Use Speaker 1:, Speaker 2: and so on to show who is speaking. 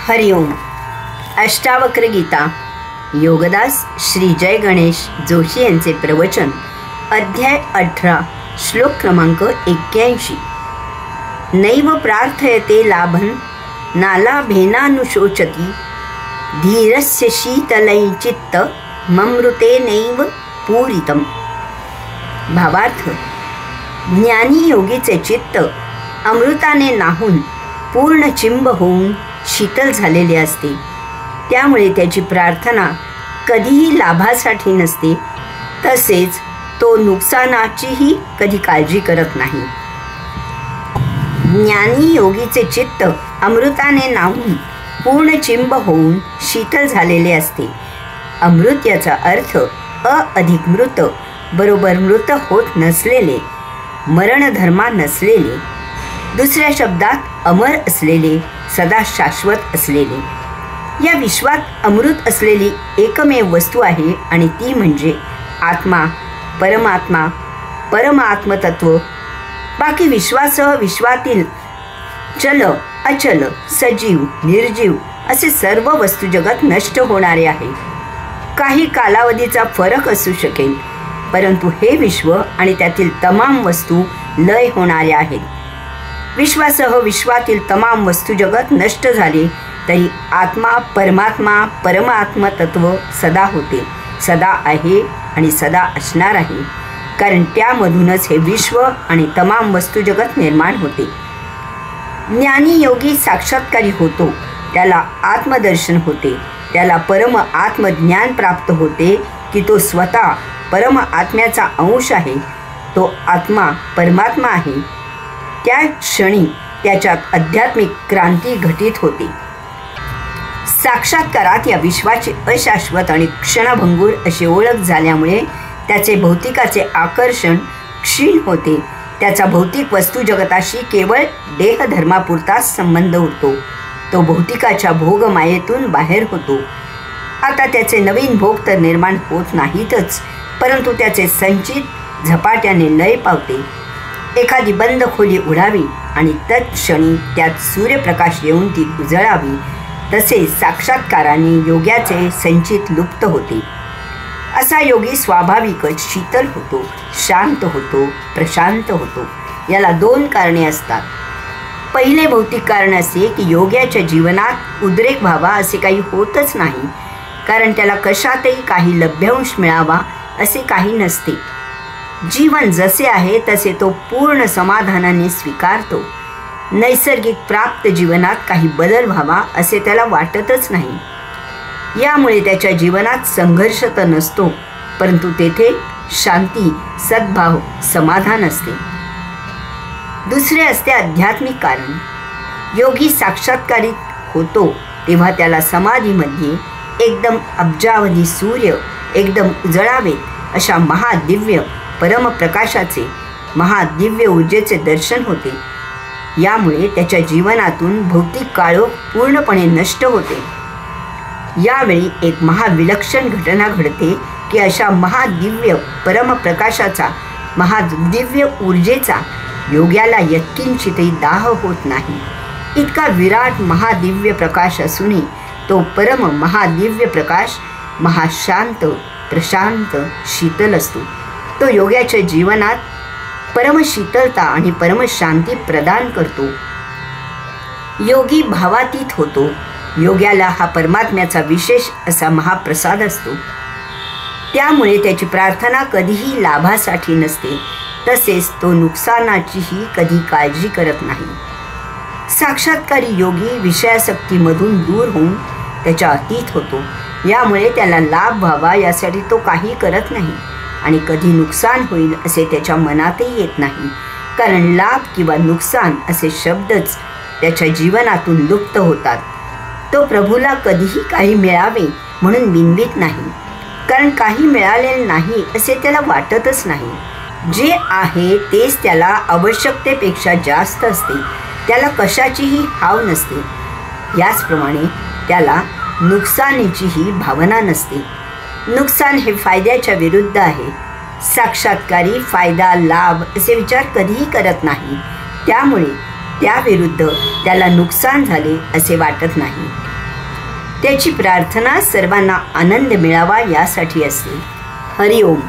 Speaker 1: हरिओम. अष्टावक्र गीता योगदास श्री जय गणेश जोशी यांचे प्रवचन. अध्याय 18 श्लोक क्रमांक 81. नैव प्रार्थयते लाभं नालाभेनानुशोचति धीरस्य शीतलैचित्त ममृते नैव पूरितम. भावार्थ: ज्ञानी योगीचे चित्त अमृताने नाहून पूर्ण चिंब होऊन शीतल झालेले असते. त्यामुळे त्याची प्रार्थना कधीही लाभासाठी नसते, तसेच तो नुकसानाचीही कधी काळजी करत नाही. ज्ञानी योगीचे चित्त अमृताने नाहून पूर्ण चिंब होऊन शीतल झालेले असते. अमृत याचा अर्थ अधिक मृत बरोबर मृत होत नसलेले, मरणधर्मा नसलेले, दुसऱ्या शब्दात अमर असलेले, सदा शाश्वत असलेले. या विश्वात अमृत असलेली एकमेव वस्तू आहे आणि ती म्हणजे आत्मा, परमात्मा, परमात्मतत्व. बाकी विश्वासह विश्वातील चल अचल, सजीव निर्जीव असे सर्व वस्तुजगत नष्ट होणारे आहे. काही कालावधीचा फरक असू शकेल, परंतु हे विश्व आणि त्यातील तमाम वस्तू लय होणाऱ्या आहेत. विश्वासह विश्वातील तमाम वस्तुजगत नष्ट झाले तरी आत्मा, परमात्मा, परमात्मतत्व सदा होते, सदा आहे आणि सदा असणार आहे. कारण त्यामधूनच हे विश्व आणि तमाम वस्तुजगत निर्माण होते. ज्ञानी योगी साक्षात्कारी होतो, त्याला आत्मदर्शन होते, त्याला परम आत्मज्ञान प्राप्त होते की तो स्वतः परम आत्म्याचा अंश आहे, तो आत्मा परमात्मा आहे. त्या क्षणी त्याच्यात आध्यात्मिक क्रांती घटित होते. साक्षात्कारात या विश्वाची अशाश्वत आणि क्षणभंगूर अशी ओळख झाल्यामुळे त्याचे भौतिकाचे आकर्षण क्षीण होते. त्याचा भौतिक वस्तू जगताशी केवळ देहधर्मापुरताच संबंध उरतो. तो भौतिकाच्या भोगमायेतून बाहेर होतो. आता त्याचे नवीन भोग तर निर्माण होत नाहीतच, परंतु त्याचे संचित झपाट्याने लय पावते. एखादी बंद खोली उडावी आणि तत्क्षणी त्यात सूर्यप्रकाश येऊन ती उजळावी, तसे साक्षात्काराने योग्याचे संचित लुप्त होते. असा योगी स्वाभाविकच शीतल होतो, शांत होतो, प्रशांत होतो. याला दोन कारणे असतात. पहिले भौतिक कारण असे की योग्याच्या जीवनात उद्रेक व्हावा असे काही होतच नाही, कारण त्याला कशातही काही लभ्यांश मिळावा असे काही नसते. जीवन जसे आहे तसे तो पूर्ण समाधानाने स्वीकारतो. नैसर्गिक प्राप्त जीवनात काही बदल व्हावा असे त्याला वाटतच नाही. यामुळे त्याच्या जीवनात संघर्ष तर नसतो, परंतु तेथे शांती, सद्भाव, समाधान असते. दुसरे असते आध्यात्मिक कारण. योगी साक्षात्कारित होतो तेव्हा त्याला समाधीमध्ये एकदम अब्जावधी सूर्य एकदम उजळावेत अशा महादिव्य परमप्रकाशाचे, महादिव्य ऊर्जेचे दर्शन होते. यामुळे त्याच्या जीवनातून भौतिक काळोख पूर्णपणे नष्ट होते. यावेळी एक महाविलक्षण घटना घडते की अशा महादिव्य परमप्रकाशाचा, महादिव्य ऊर्जेचा योग्याला यत्किंचितही दाह होत नाही. इतका विराट महादिव्य प्रकाश असूनही तो परम महादिव्य प्रकाश महाशांत, प्रशांत, शीतल असतो. तो योग्याच्या जीवनात परमशीतलता आणि परमशांती प्रदान करतो. योगी भावातीत होतो. योग्याला हा परमात्म्याचा विशेष असा महाप्रसाद असतो. त्यामुळे त्याची प्रार्थना कधीही लाभासाठी नसते, तसेच तो नुकसानाचीही कधी काळजी करत नाही. साक्षात्कारी योगी विषयासक्तीमधून दूर होऊन त्याच्या अतीत होतो. यामुळे त्याला लाभ व्हावा यासाठी तो काही करत नाही आणि कधी नुकसान होईल असे त्याच्या मनातही येत नाही, कारण लाभ किंवा नुकसान असे शब्दच त्याच्या जीवनातून लुप्त होतात. तो प्रभूला कधीही काही मिळावे म्हणून विनवित नाही, कारण काही मिळालेले नाही असे त्याला वाटतच नाही. जे आहे तेच त्याला आवश्यकतेपेक्षा जास्त असते. त्याला कशाचीही हाव नसते. याचप्रमाणे त्याला नुकसानीचीही भावना नसते. नुकसान हे फायद्याच्या विरुद्ध आहे. साक्षात्कारी फायदा, लाभ असे विचार कधीही करत नाही. त्यामुळे त्याविरुद्ध त्याला नुकसान झाले असे वाटत नाही. त्याची प्रार्थना सर्वांना आनंद मिळावा यासाठी असते. हरिओम.